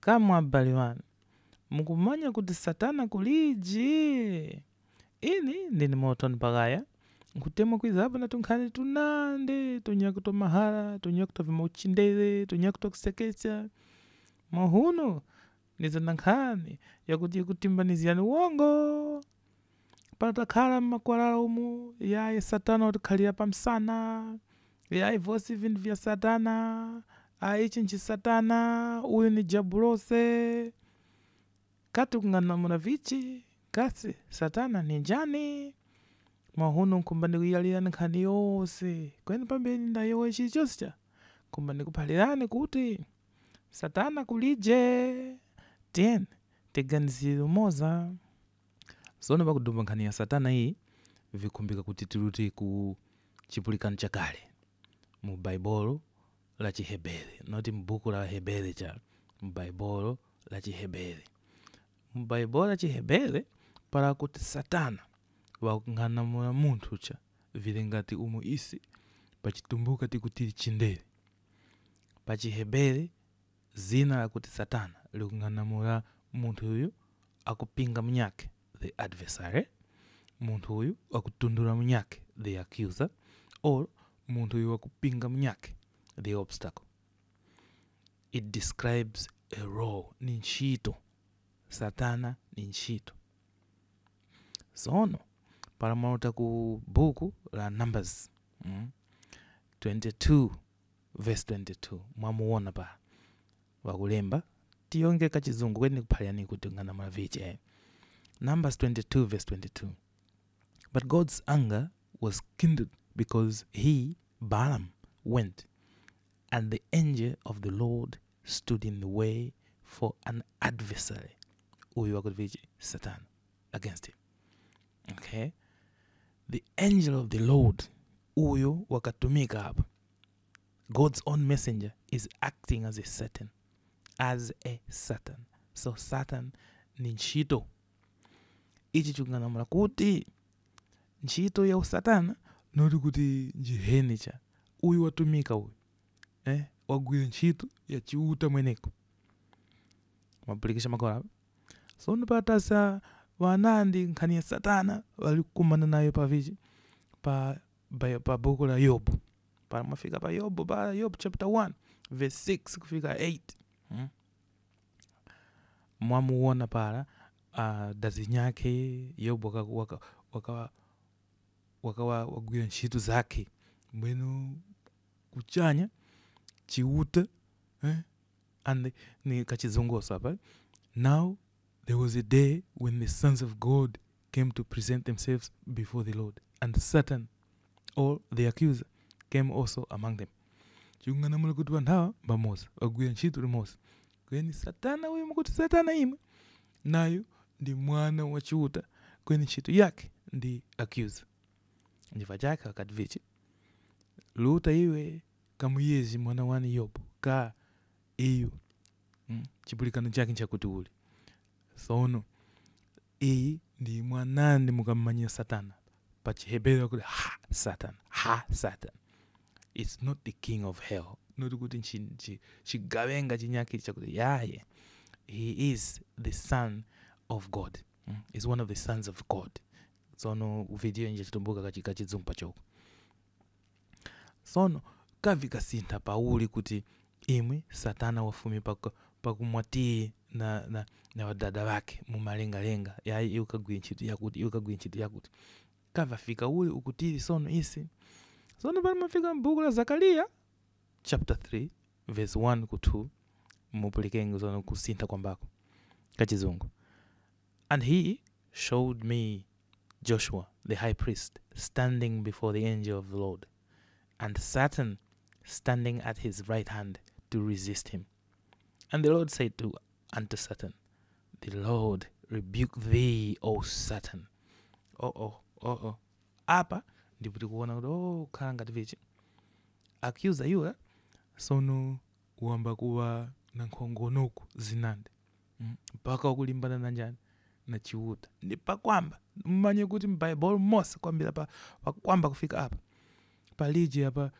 Kamwa abale wanu, mukumanya kuti Satana kuliji. Ini ndini Morton Pagaya, nkutema kwiza na tunkhani tunande, tunyakuto mahala, tunyakuto vimauchindele, tunyakuto kusekesha. Mahuno, niza nankhani, yakuti kutimbaniziyani uongo. Patakhala mmakwalala umu, yaye Satana utikhalira pamsana, yaye vosi vindu vya Satana, ichi nchi Satana, uyu ni Jabulose. Kati kung'anamuna vichi, kasi Satana ni njani. Mahuno nkumbani kuyalira nkhani yose, kweni pambeni ndayowe chichoscha. Kumbani kuphalirani kuti Satana kulije. Tien, teganiziro moza. Sono pakudumba nkhani ya Satana hii, vikumbika kuti tiruti ku chipulikano chakale. Mu Baibolo la Chihebere, noti mbuku la Hebere cha. Mu Baibolo la Chihebere. Mu Baibolo la Chihebere, para kuti Satana wakung'anamula munthu cha vile ngati umu isi pachitumbuka tikutiri chindere. Pachihebere zina la kuti Satana likung'anamula munthu uyu akupinga mnyake, the adversary. Munthu uyu akutundura mnyake, the accuser, or munthu uyu akupinga mnyake, the obstacle. It describes a role, ni ntchito. Satana ni ntchito. Sono para maota ku buku la Numbers 22 verse 22 mwamuona pa wakulemba tiyonge kachizungu kweni kuphalirani kuti ng'anamula vichi. Numbers 22 verse 22. But God's anger was kindled because he, Balaam, went, and the angel of the Lord stood in the way for an adversary. Uyu wakuti vichi Satan against him. Okay? The angel of the Lord, uyu wakatumika hapa. God's own messenger is acting as a Satan. As a Satan. So Satan ni ntchito. Ichi chung'anamula kuti ntchito ya Satana noti kuti njiheni cha. Uyu watumika uyu. Wagwira ntchito ya chiuta mweneko. Mapulikisha makola. So nipatasa wanandi nkhani ya Satana walikumana nayo pa vichi pa buku la Yobu. Para mafika pa Yobu, pa Yobu chapter 1 verse 6 kufika 8. Mwamuona para dazi nyake Yobu wakawa wagwira ntchito zake mwenu kuchanya chiuta and ni kachizunguso hapa. Now there was a day when the sons of God came to present themselves before the Lord, and Satan, or the accuser, came also among them. Chung'anamula kuti vanthawa bamoza wagwira ntchito limodzi. Kweni Satana uyu mukuti Satana imwe nayo ndi mwana wa chiuta, kweni ntchito yake ndi accuser. Ndifa chake wakati vichi luta iwe kamuyezi mwana wani Yobu ka iyo chipulikano chake nchakuti uli. Sono iyi ndi mwanandi mukamanya Satana. Pachihebere wakuti Satan. Satan. It's not the king of hell. Not kuti chigawenga chinyake chakuti yaye. He is the son of God. He's one of the sons of God. Sono video nje chitumbuka kachizungu pachoko. Sono kavika sinta pauli kuti imwe Satana wafumi pakumwatii na wadada wake mumalenga yayi iuka gwinchitu yakuti kava fika uli ukutiri sono isi. Sono pali mafika mbuku la Zakaria chapter 3 verse 1 ku 2 mupulikengu sono kusinta kwambako kachizungu. And he showed me Joshua the high priest standing before the angel of the Lord, and Satan standing at his right hand to resist him. And the Lord said unto Satan, the Lord rebuke thee, O Satan. Apa ndipo tikuona kuti khala ngati vichi accuser yula sono uwamba kuwa na nkhongonoku zinande mpaka wakulimbana na njani na chiuta. Ndi pakwamba mmanye kuti m'Bible mose kwambira pakwamba kufika apa paliji apa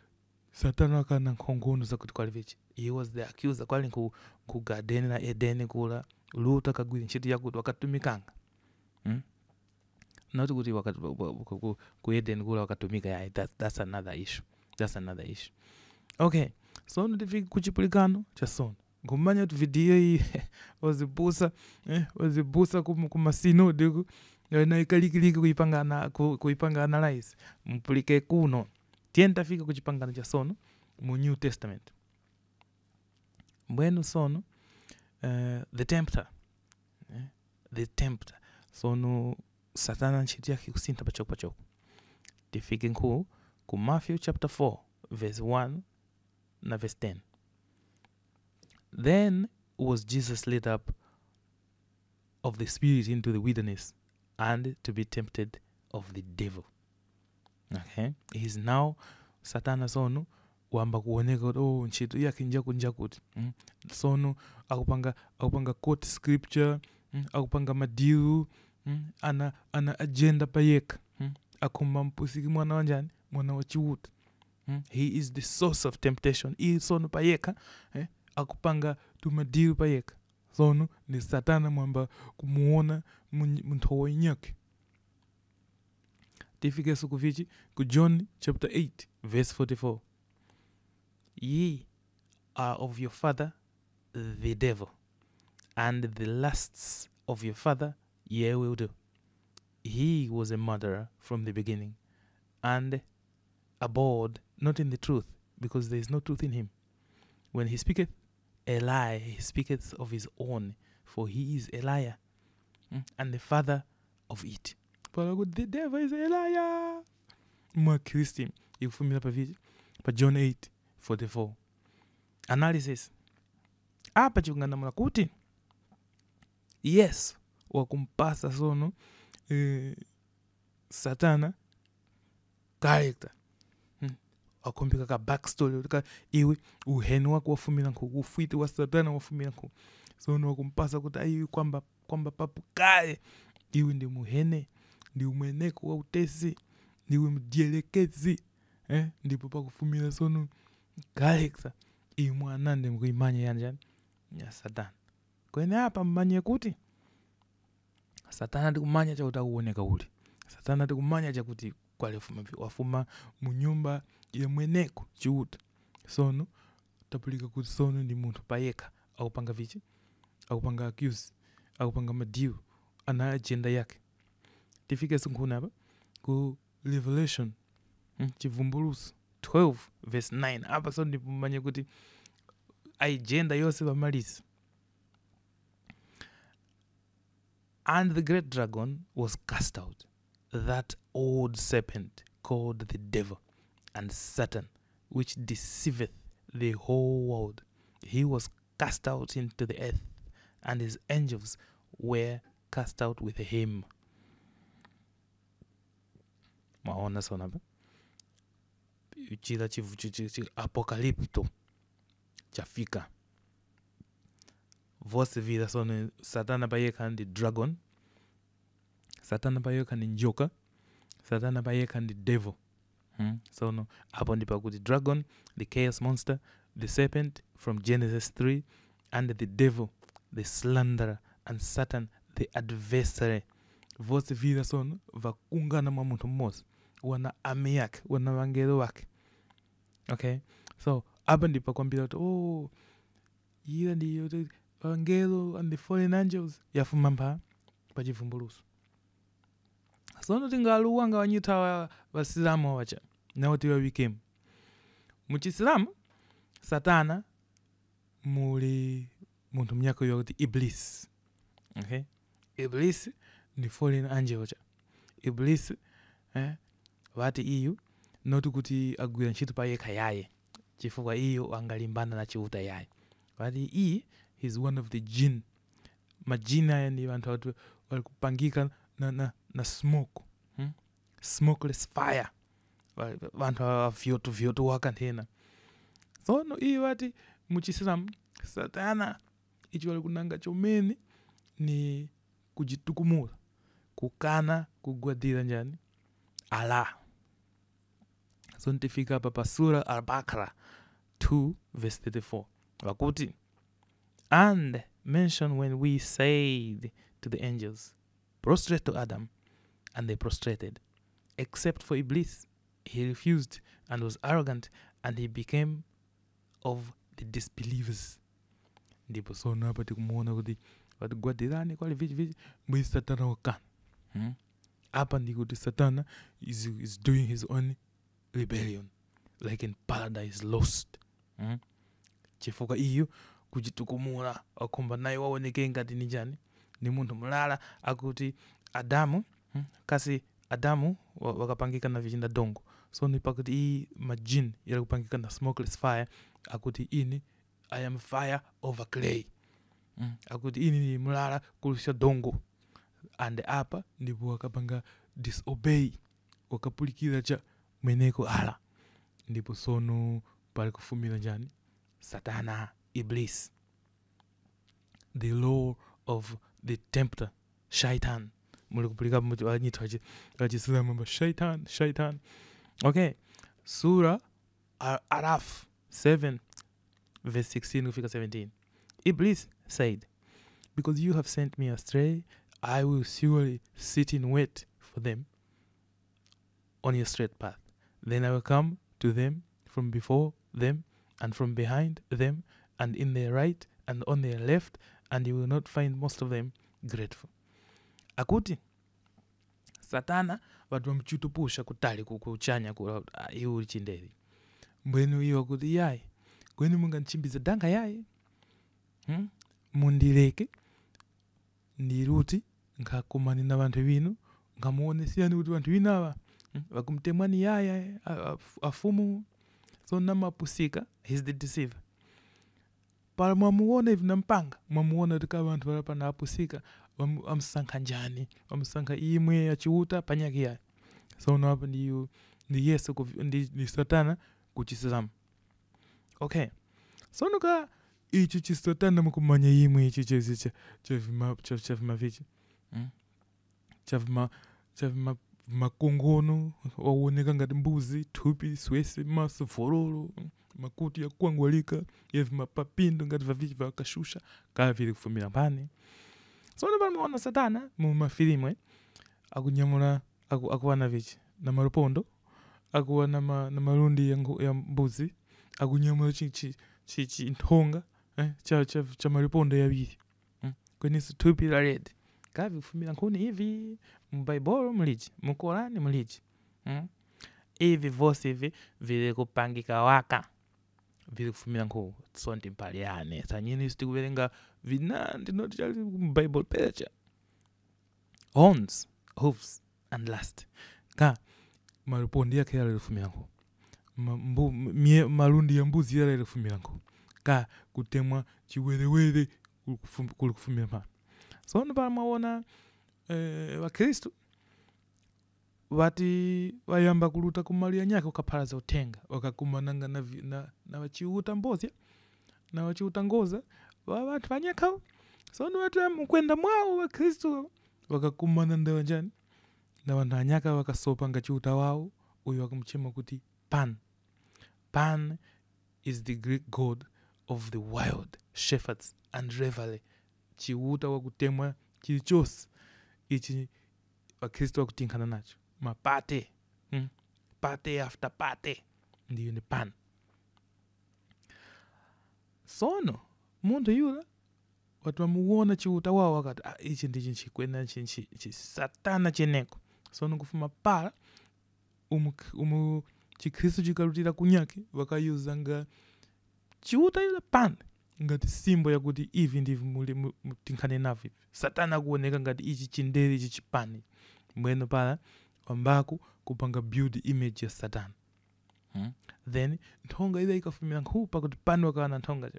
Satana kana nkhongono zakuti kwali vichi. He was the accuser kwali ku garden na Eden kula luta kagwira ntchito yakuti wakatumikanga. Not kuti ku Eden kula wakatumika ya. That's another issue. Okay. So tifika kuchipulikano cha sono. Ngumanya kuti video hii wazibusa kumasino diku na ikalikiliki kuipanga analyze mpulike kuno tienta fika kuchipangano cha sono mu New Testament. Mbwenu sono the tempter sono Satana nchiti yake kusinta pachoko tifike ku Matthew chapter 4 verse 1 na verse 10. Then was Jesus led up of the Spirit into the wilderness and to be tempted of the devil. Okay? He's now Satana sono wamba kuoneka nchito yake nja kuti. Sono akupanga quote scripture, akupanga madiu, ana agenda payeka. Akumba mpusiki mwana wanjani, mwana wachiwuta. He is the source of temptation. Hii sono payeka, akupanga tumadiu payeka. Sono ni Satana mwamba kumuona mtowa inyake. Tifike sukufichi ku John chapter 8 verse 44. Ye are of your father the devil, and the lusts of your father ye will do. He was a murderer from the beginning, and abode not in the truth, because there is no truth in him. When he speaketh a lie, he speaketh of his own, for he is a liar, and the father of it. But the devil is a liar. More Christian. You familiar pa John 8:44. Analysis. Apa chungana mwana kuti. Yes, wakumpasa sono Satana character. Wakumpika ka backstory ka iwe uheni wako wafumila nku, ufiti wa Satana wafumila nku. Sono wakumpasa kuti ayi kwamba papu kale iwe ndi muhene, ndi umweneko wa utesi, ndi mdielekezi, ndipo pakufumila sono character imwanande mkuimanya yanjani ya Satana. Kwene hapa mmanye kuti Satana tikumanya chakuti akuoneka uli. Satana tikumanya chakuti kwale wafuma mu nyumba ya mweneko chiuta. Sono tapulika kuti sono ndi munthu payeka akupanga vichi, akupanga accuse, akupanga madiu, ana agenda yake. Tifike sunkhuna hapa ku Revelation chivumbuluso 12 verse 9. Hapa sono ndipumanye kuti agenda yose bamalisi. And the great dragon was cast out, that old serpent called the devil and Satan, which deceiveth the whole world. He was cast out into the earth, and his angels were cast out with him. Maona sona ba? Chila chivu apokalipto chafika. Vose vida sono Satana payeka ndi dragon, Satana payeka ndi njoka, Satana payeka ndi devil. Sono hapo ndipo kuti dragon, the chaos monster, the serpent from Genesis 3, and the devil, the slanderer, and Satan, the adversary. Vose vida sono vakungana mwa munthu mmozi, wana ame yake, wana wangelo wake. Okay? So hapa ndipo kwambia kuti ila ndiyo angelo and the fallen angels yafuma pa chivumbuluso. Sono tingaluwanga wanyita wasilamu wacha na wati wawikemu. Muchisilamu Satana muli muntu mnyako yokuti Iblis. Okay? Iblis ni fallen angel wacha. Iblis wati iyo notu kuti agwira ntchito payeka yaye, chifukwa iyo angalimbana na chiuta yaye. Wati he's one of the jinn. Majina ya ni vantu watu walikupangika na smoke. Smokeless fire. Vantu wa vyotu wakantena. So no wati muchisilamu Satana ichi walikunanga chomeni ni kujitukumula, kukana, kugwadira njani Allah. So ntifika hapa pa Surah Al-Baqarah 2 verse 34 wakuti, and mention when we said to the angels, prostrate to Adam, and they prostrated, except for Iblis. He refused and was arrogant, and he became of the disbelievers. Ndipo sona hapa tikumuona kuti watigwadirani kwali vichi mwi Satana wakana. Hapa ndi kuti Satana is doing his own rebellion, like in Paradise Lost. Chifukwa iyo kuchitukumula wakumba naye waoneke ngati ni jani ni munthu mulala akuti Adamu kasi Adamu wakapangika na vichinda dongo. So ni pakuti hii majini yala kupangika na smokeless fire akuti ini I am fire over clay. Akuti ini ni mulala kulusha dongo. And apa ndipo wakapanga disobey, wakapulikira cha mweneko ala. Ndipo sono pali kufumira njani Satana, Iblis, the law of the tempter, Shaitan. Muli kupulika mtu wanyito wajisila mamba Shaitan. Okay, Surah Araf 7 verse 16 kufika 17. Iblis said, because you have sent me astray, I will surely sit in wait for them on your straight path. Then I will come to them from before them and from behind them and in their right and on their left, and you will not find most of them grateful. Akuti Satana watu wamchutupusha kutali kukuchanya iwu chindeli. Mbwenu iyo akuti yai kweni munga nchimbiza danga yai mundileke ndiruti nkakumani na bantu binu nkamuonesiyani kuti bantu binu aba wakumtemwani yaya afumu. So namapusika, he's the deceiver. Para mwamuona hivi nampanga, mwamuona tika bantu wala pana apusika, wamsanka njani, wamsanka imwe ya chiuta panyaki ya. So hapa ndi Yesu ndi Satana kuchisizama. Okay. So nuka ichi chisatana mkumanya imwe ichi chavima vichi. Chavima makongono wawoneka ngati mbuzi, thupi, swese, maso, fororo, makuti ya kuangwalika, yevi mapapindo ngati vavichi vakashusha, kaya vile kufumira mpani. So nipani mwana Satana, mumafilimu akunyamula, akuwa na vichi, na marupondo, akuwa na marundi ya mbuzi, akunyamula chi ntonga, cha marupondo ya vili. Kwenye thupi la red. Kaya vile kufumira nkuni hivi, Mbaibolo mliji, Mkorani mliji. Hivi vosi hivi vile kupangika waka vile kufumira nkuu sonti mpaliane. Sanyini sitikuwelenga vinandi noti chali Bible pecha. Horns, hooves and lust. Ka marupondi yake yale kufumira nkuu. Marundi ya mbuzi yale kufumira nkuu. Ka kutemwa chiwelewele kufumira nkuu. So nipala mwaona wa Kristo wati wayamba kuluta kumalia nyake ukapala za utenga wakakumananga na wachiuta mbozia na wachiuta ngoza watu wanyakao. So ni watu mkwenda mwao wa Kristo wakakumana ndawa njani na wananyaka wakasopa ngachiuta wao uyu wakumchema kuti Pan. Pan is the Greek god of the wild, shepherds and revelry. Chiuta wakutemwa chilichosi ichi Wakristo wakutinkana nacho. Mapate. Pate after pate. Ndiyo ni Pan. Sono. Muntu yula. Watu wamuona chiuta wao wakati. Ichi ndichi nchikwena nchi Satana cheneko. Sono kufuma para. Chikristo chikarutira kunyaki. Wakayuzanga chiuta yula Pan. Ngati simbo ya kuti ivi ndivi mutinkane navi. Satana kuoneka ngati ichi chinderi ichi chipani. Mweno pala wambaku kupanga build image ya Satana. Then ntonga ila ikafumila nkupa kuti Pan wakawana ntonga.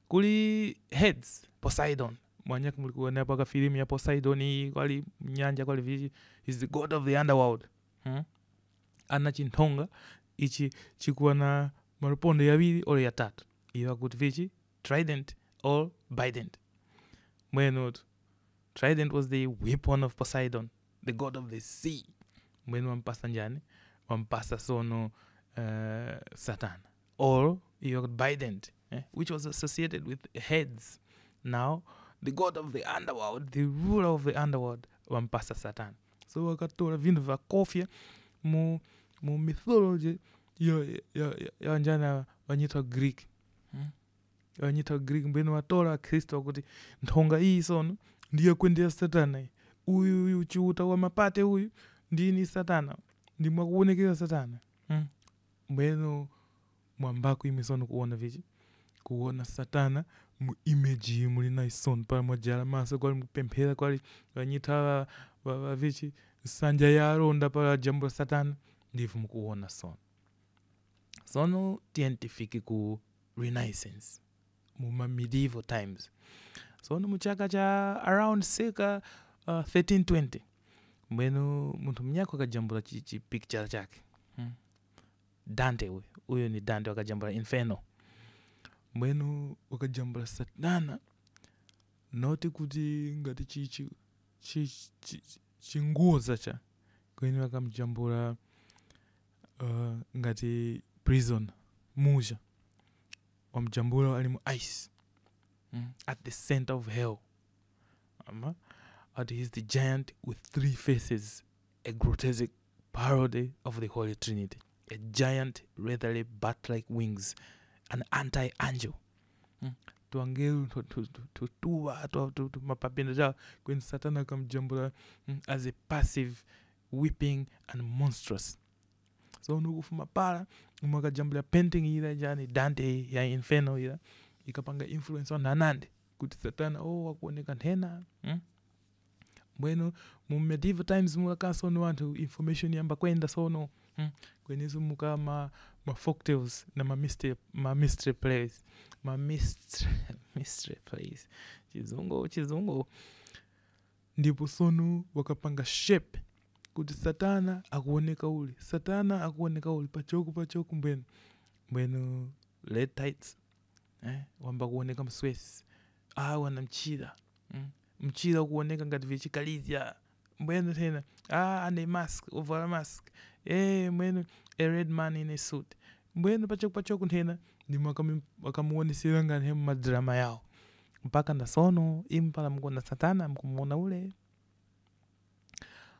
Kuli heads, Poseidon. Mwanyaki mulikuwa paka filmu ya Poseidon kwali nyanja kwali viji. He's the god of the underworld. Ana chintonga ichi chikuwa na marupondo ya vili olo ya tatu. Iwa kuti viji trident or bident. Mweno trident was the weapon of Poseidon, the god of the sea. Mweno wampasa njani? Wampasa sono Satan. Or you got Biden, which was associated with heads. Now the god of the underworld, the ruler of the underworld, wampasa Satan. So wakatola vindu vya kofia mu mythology ya njana wanyita Greek. Wanyita Greek mbeno watola Kristo wakuti ntonga hii sono ndiye kwendea Satana. Uyu chuta wa mapate uyu ndini Satana. Ndimwa kuonekeza Satana. Mbeno mwambako imisono kuona Satana mu image mulina ison para mwajala masa kwa mpempera kwa wanyita wavichi sanja ya ronda para jambo Satana ndifu mkuona sono tientifiki ku Renaissance mu medieval times. Sono muchaka cha around circa 1320 mbeno muntu mnyako akajambula chi picture chake. Dante huyo ni Dante wakajambula Inferno. Mbeno wakajambula Satana noti kuti ngati chinguoza cha kweni wakamjambula ngati prison muja wamjambula alimu ice at the center of hell. At he's the giant with 3 faces, a grotesque parody of the Holy Trinity, a giant ratherly bat-like wings, an anti-angel. Tuangelu tu mapapenda jao kwenye Satana kamjambula as a passive, weeping and monstrous. So nukufuma para mwakajambula painting ila jani Dante ya Inferno ila ikapanga influence on nanande kuti Satana wakuoneka tena. Bueno mu medieval times mwaka sono wantu information yamba kwenda sono kwenye muka ma folktales na ma mystery plays chizungu ndipo sono wakapanga shape kuti Satana akuoneka uli pachoku mbeno red tights wamba kuoneka mswesi wana mchira kuoneka ngati vichikalizia mbeno tena ane mask over a mask mbeno a red man in a suit mbeno pachoku tena ndimo wakamuonesera ngati hemu madrama yao mpaka na sono impala mkona Satana mkumuona ule.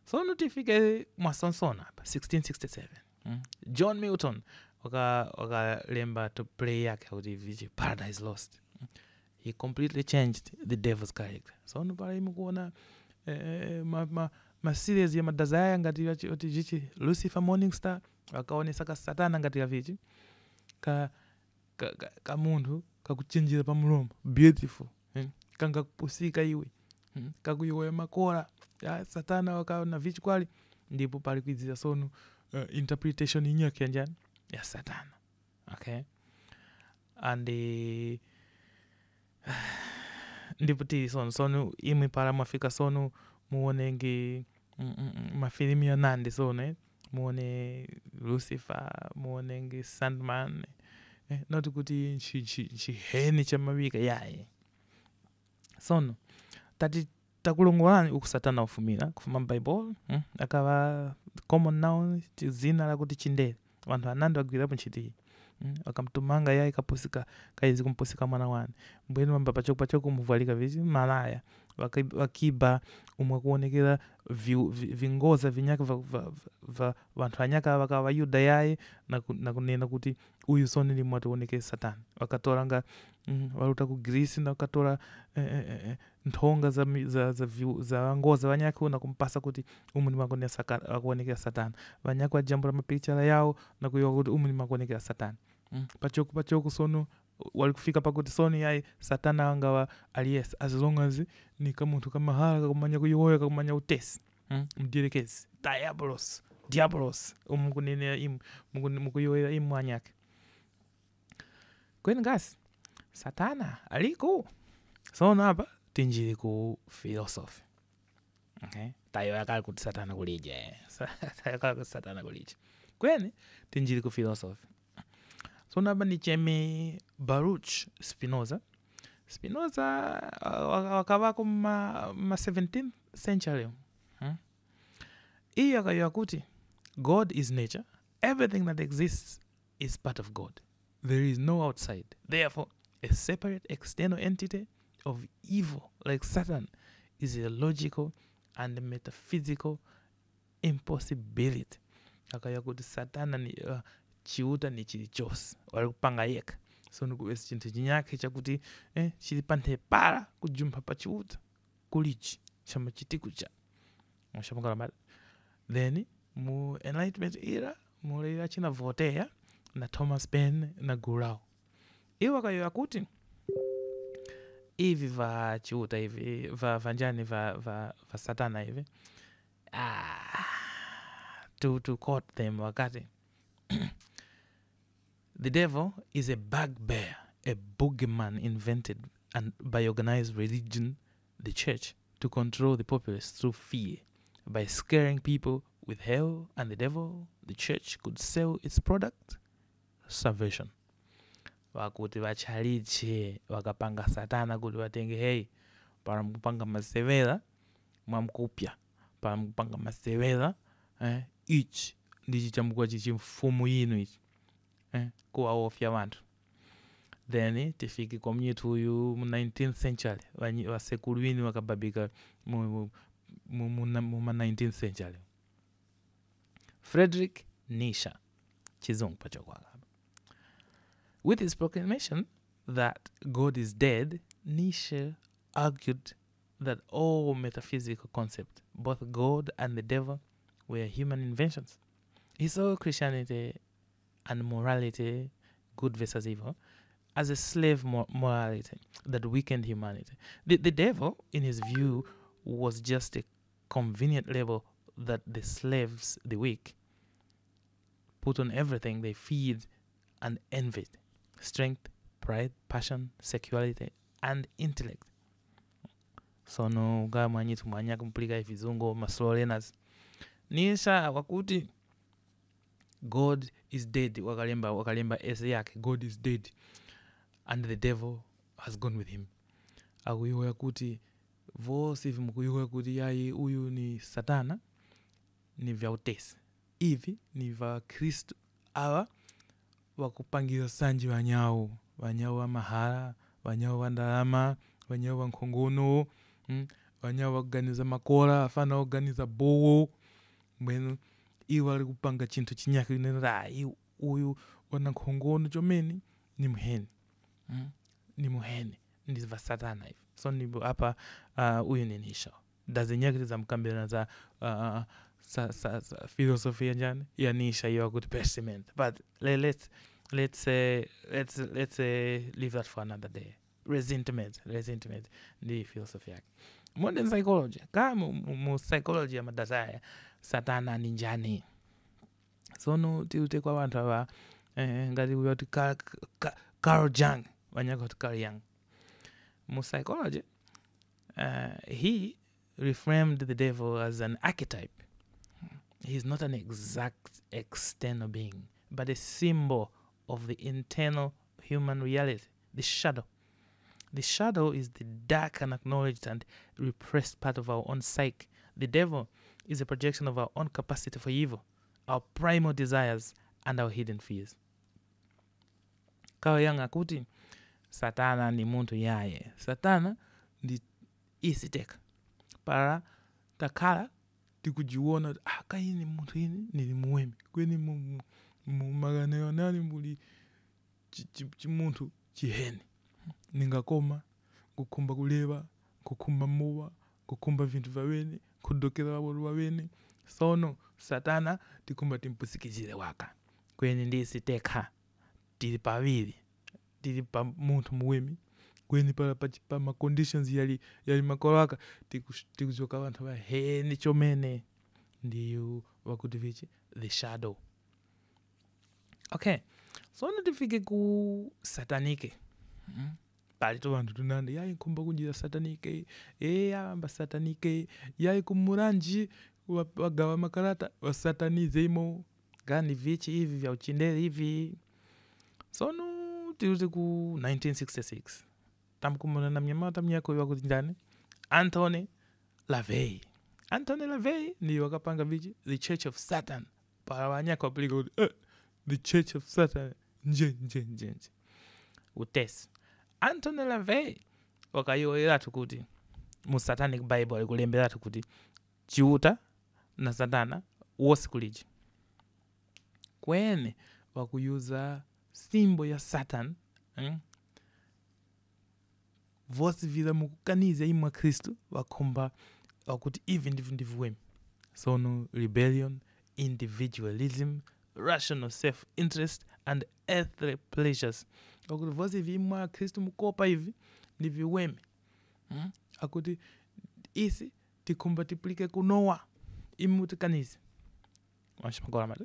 Sono tifike mwasonsona hapa 1667 John Milton wakalemba to play yake kuti vichi Paradise Lost. He completely changed the devil's character. Sono pala imukuona ma series ya madazaya ngati oti vichi Lucifer Morning Star wakaonesaka Satana ngati ya vichi ka mundu kakuchenjera pa mulomo beautiful kanga kupusika iwe kakuyoya makora ya Satana wakaona vichi kwali ndipo pali kwizira sono interpretation inyake njani ya Satana. Okay, and ndipo ti sono imi para mafika sono muonenge mafilimi ya nande sono muone Lucifer muonenge Sandman not kuti chiheni cha mabika yaye sono tati takulongolani uku Satana ufumira kufuma Bible akava common noun zina la kuti chindere wantu anandi wagwirapo nchiti wakamtumanga yaye kapusika kaizi kumpusika mwana wani mbwenu wamba pachoku muvalika vizi malaya wakiba kuonekera vingoza vinyaka vantu anyaka wakawa yuda yaye na kunena kuti uyu soni ni mwatu onekera Satana wakatoranga waluta ku Greece na wakatora nthonga za ngoza wanyaka na kumpasa kuti umuni makuonekera Satana wanyaka wajambula mapicture yao na kuyoka kuti umuni makuonekera Satana. Pachoku sono walikufika pakuti soni yaye Satana wangawa alies as long as ni kamuntu kamahala kakumanya kuyoya kakumanya utesi mdirekezi diabolos umukunene mukuyoya imwanyake kweni ngasi Satana aliko sono hapa tinjiri ku philosophy. Okay, tayo yakali kuti Satana kulije kweni tinjiri ku philosophy. Sono hapa ni cheme Baruch Spinoza wakawako ma 17th century. Iya kayo kuti God is nature Everything that exists is part of God. There is no outside. Therefore, a separate external entity of evil like Satan is a logical and metaphysical impossibility. Akaya kuti Satana ni chiuta ni chilichonse wali kupanga yekha. So nikuwesa chinthu chinyake chakuti chili panthe para kujumpha pa chiuta kulichi chama chitiku cha mushamukala. Then mu Enlightenment era mulera china Voltaire na Thomas Paine na Gourau. Iwa kayo yakuti hivi va chiuta hivi va njani va Satana hivi to quote them wakati the devil is a bugbear, a boogeyman invented by organized religion, the church, to control the populace through fear. By scaring people with hell and the devil, the church could sell its product, salvation. Wakuti wachaliche wakapanga Satana kuti watenge hey para mkupanga masevera mwamkupya para mkupanga masevera ichi ndichi chamukwa chichi mfumu yinu ichi kuwaofya wantu. Then tifiki kwa mnyetu huyu mu 19th century wasekulu wini wakababika mu 19th century. Friedrich Nietzsche chizungu pachokwaka. With his proclamation that God is dead, Nietzsche argued that all metaphysical concepts, both God and the devil, were human inventions. He saw Christianity and morality, good versus evil, as a slave morality that weakened humanity. The devil, in his view, was just a convenient label that the slaves, the weak, put on everything they feared and envied: strength, pride, passion, sexuality, and intellect. So no ga mwanyitu mwanya kumplika ifizungo maslorenas. Nisha wakuti God is dead. Wakalemba ese yake, God is dead and the devil has gone with him. Akuiwa yakuti vosi hivi mkuiwa yakuti yai uyu ni Satana ni vya utesi. Hivi ni vya Kristo awa wakupangira sanji wanyawo wa mahara, wanyawo wa ndalama, wanyawo wa nkhongono, wanyawo waganiza makora afana waganiza bowo mwenu iwa ali kupanga chintu chinyake nenda uyu wana nkhongono chomeni ni muheni. Ni muheni ndiva Satana hivi. So nibu hapa uyu ni Nietzsche. Dazi nyakiti za mkambira za filosofia njani ya Nietzsche ya good persement. But let's leave that for another day. Resentment ndi filosofia yake. Modern psychology, kama mu psychology ya madazaya Satana ni njani. So no tiute kwa wantu wa ngati uyoti Carl Jung wanyako Carl Jung. Mu psychology, he reframed the devil as an archetype. He's not an exact external being, but a symbol of the internal human reality, the shadow. The shadow is the dark, unacknowledged, and repressed part of our own psyche. The devil is a projection of our own capacity for evil, our primal desires, and our hidden fears. Carl Jung akuti Satana ni muntu yaye. Satana ndi isiteka. Para takala tikujiona kai ni muntu ini ni muwemi. Kweni mu magane yonani muli chimuntu chiheni. Ningakoma kukumba kuleva, kukumba mowa, kukumba vintu vawene, kudokera wabolu wawene. Sono Satana tikumba timpusikizile waka. Kweni ndi isiteka. Tili pavili. Tili pa muntu muwemi. Kweni pa ma conditions yali makolaka tikujoka wantu wa heni chomene ndiyo wakudivichi the shadow. Okay, so natifike ku satanike. Pali to wantu tunande yai kumba kunjira satanike, amba satanike, yai kumuranji wagawa makarata wa satanize imo gani vichi hivi vya uchindele hivi. So no tiuze ku 1966 tamkumona na mnyamata mnyako iwa kutindane Anthony LaVey ni wakapanga vichi the Church of Satan para wanyako apilika kuti the church of Satan nje utesi. Anthony LaVey wakayoeratu kuti mu Satanic Bible alikulemberatu kuti chiuta na Satana wose kuliji kwene wakuyuza simbo ya Satan vosi vila mukukaniza imwa Kristu wakomba wakuti ivi ndivu sono rebellion, individualism, rational self-interest and earthly pleasures. Akuti vosi vimwa Kristu mukopa hivi ndiviweme. Akuti isi tikumba tiplike kunowa imu tikanizi. Washimakora mate.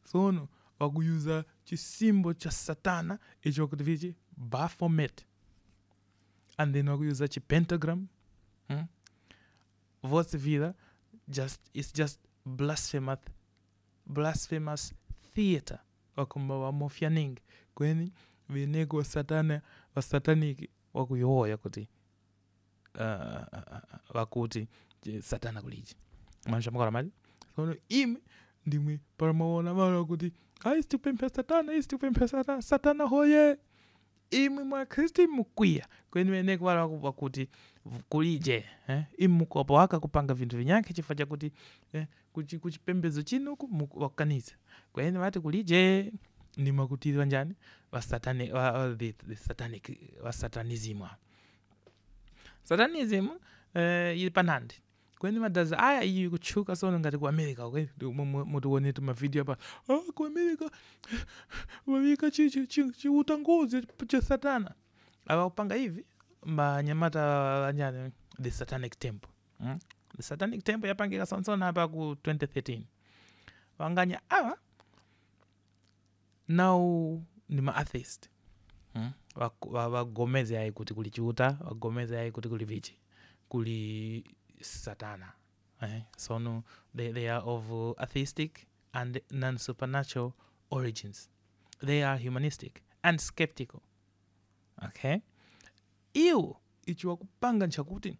Sono wakuyuza chisimbo cha Satana ichi wakuti vichi Baphomet. And then wakuyuza chi pentagram. Vosi vila it's just blasphemous theater wakumba wamofyaningi kweni vinego wa sataniki wakuyoya kuti wakuti Satana kuliji manisha mkara mali sono ime ndimwe paramaona mara kuti istupempe Satana hoye ime mwa Kristi mukwiya kweni vinego wakuti kulije imukopa waka kupanga vintu vinyake chifacha kuti kuchipembezo chino wakanisa kweni wati kulije ni makutiri wanjani wa satanism satanism ili panandi kweni madaza aya iyi kuchuka sono ngati ku America mutu wonetu ma video hapa ku America wawika chi utangozi cha Satana awapanga hivi manyamata wanjani the Satanic Temple. The Satanic Temple yapangika sonsona hapa ku 2013 wanganya awa now ni ma-atheist wagomeze hai kuti kulichuta wagomeze hai kuti kulivichi kuli Satana so no, they are of atheistic and non-supernatural origins. They are humanistic and skeptical. Okay, iyo ichi wakupanga nchakuti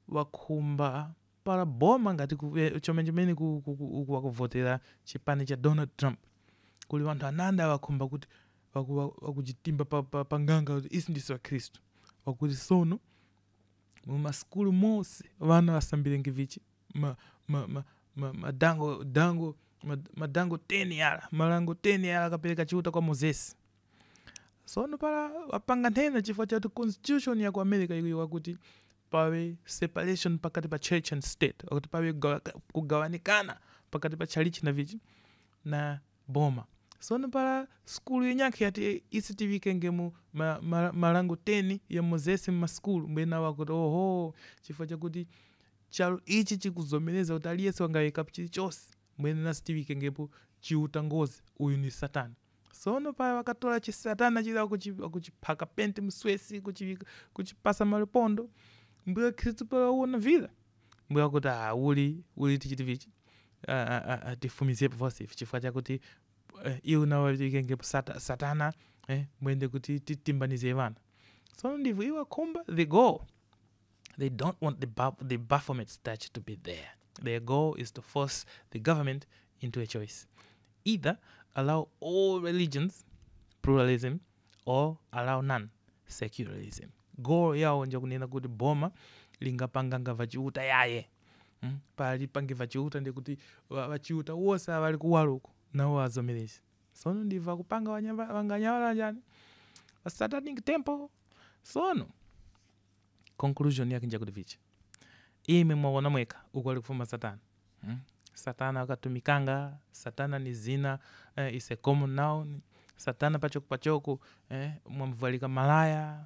wakumba para boma ngati chomenjemeni wakuvotera chipani cha Donald Trump kuli wantu ananda wakumba kuti wakujitimba pa nganga kuti isi ndisi wa Kristu wakuti sono mu maskulu mose wana wasambile ngivichi madango 10 yala malango 10 yala kapeleka chiuta kwa Moses. Sono para wapanga tena chifukwa cha constitution ya ku America iyo wakuti pawe separation pakati pa church and state wakuti pawe kugawanikana pakati pa chalichi na vichi na boma. Sono para skulu yenyake yati isi tivikenge mu malango 10 ya Moses mu skulu mbena wakuti chifukwa cha kuti chalo ichi chikuzomeleza kuti aliyese wangaweka chilichonse mwene nasi tivikengepo chiutangozi uyu ni Satana. Sono pa wakatola chi Satana chila kuchipaka pente mswesi kuchipasa malipondo mbuya Kristu pa uona vila mbuya kuti uli tichiti vichi tifumizepo vosi chifukwa cha kuti iu na wavikengepo Satana mwende kuti titimbanize vana. Sono ndivu iwa kumba the goal. They don't want the Baphomet statue to be there. Their goal is to force the government into a choice. Either allow all religions, pluralism, or allow none, secularism. Goal yao nja kunena kuti boma lingapanganga vachiuta yaye. Pali pange vachiuta ndi kuti vachiuta wose wali kuwaluko nawo azomelezi. Sono ndiva kupanga wanganyawala njani. A Satanic Temple. Sono. Conclusion yake nja kuti vichi. Ime mwaona mweka ukwali kufuma Satana. Satana wakatumikanga, Satana ni zina, is a common noun. Satana pachoko mwamvalika malaya,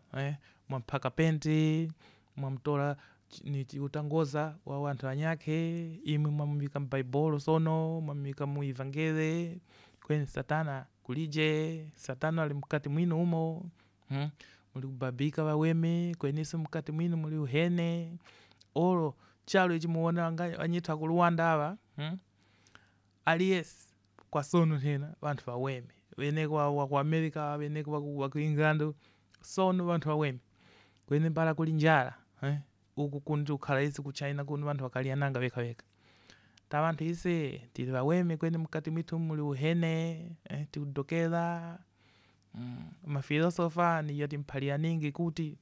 mwampaka penti, mwamtola ni utangoza wa wantu wanyake, ime mwamika Bible sono, mwamika mu evangele, kwenye Satana kulije, Satana wali mkati mwinu umo, muli kubabika waweme, kwenye iso mkati mwinu muli uhene, olo chalo ichi muona wanyita kuluwanda hawa aliyes kwa sono tena wantu waweme wene kwa America wene kwa England sono wantu waweme kwene para kulinjala uku kundi ukhala isi ku China kundi wantu wakaliananga weka tavantu ise tili waweme kweni mkati mwitu muli uhene tikudokera mafilosofa ni yoti mpalia ningi kuti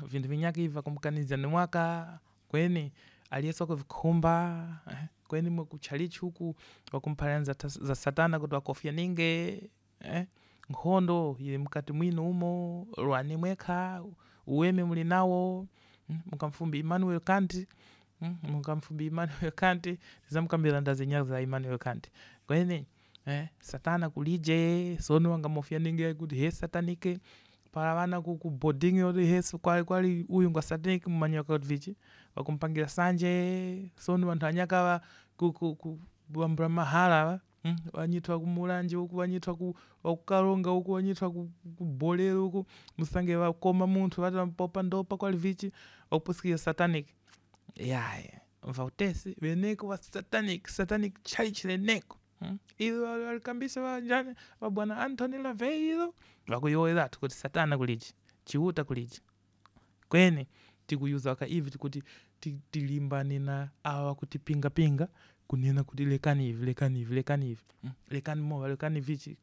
vindu vinyaki iva kumkanizani mwaka kweni aliyesoko vikumba kweni mkuchalichi huku wakumpalia za satana kuti wakofia ninge nkhondo ili mkati mwinu umo lwani mweka uweme muli nawo mkamfumbi Immanuel Kant mkamfumbi Immanuel Kant tiza mkambila ndazi nyaga za Immanuel Kant kweni satana kulije sonu wangamofia ninge kuti he satanike para wana ku boarding yodi hesu kwali uyu ngwa satanike mmanyo kwa vichi wakumpangira sanje sonu wantu anyaka ku bambra mahala wanyitwa kumulanje huku wanyitwa kukaronga huku wanyitwa kubolero huku musange wakoma muntu wata mpopa ndopa kwa vichi wakupusikia satanic mvautesi veneko wa satanic church leneko ilo walikambisa wa bwana Anthony LaVey ilo wakuyoe kuti satana kuliji chiuta kuliji kweni tikuyuza waka hivi kuti tilimbani na awa kuti pinga kunena kuti lekani hivi lekani mowa lekani vichi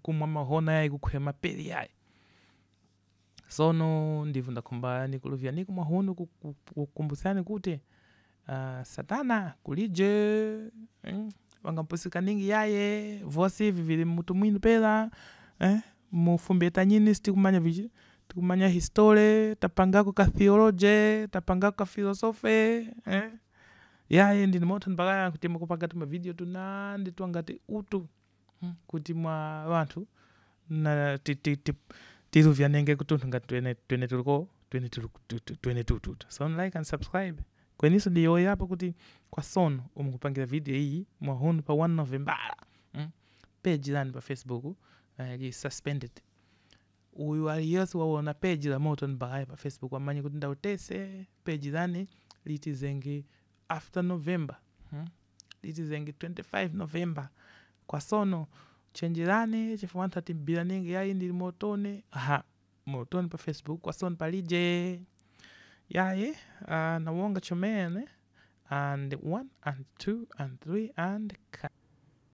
kumwa mahona yai kukwema peli yai sono ndivu ndakumba nikuluvia niku mahonu kukumbusani kuti satana kulije wangampusika ningi yaye vosi hivi vili mtu mwinu pela mufumbeta nyini stikumanya vichi tikumanya history tapangako ka theology tapangako ka philosophy yaye ndini moto mpaka kuti mukupanga tuma video tunandi tuangati utu kuti mwa wantu na tiluvya nenge kutuntu ngati twene tuliko 22 so like and subscribe kweniso ndiyo yapo kuti kwa sono umukupangira video hii mwahunu pa 1 November page lani pa Facebook li suspended uyu aliyesi wawona page la moto nbagaya pa Facebook wamanyi kuti ndautese page lani litizengi after November litizengi 25 November kwa sono chenjirani chifuwanta timbila ningi yayi ndili motone motone pa Facebook kwa sono palije yaye na wonga chomene and 1 and 2 and 3 and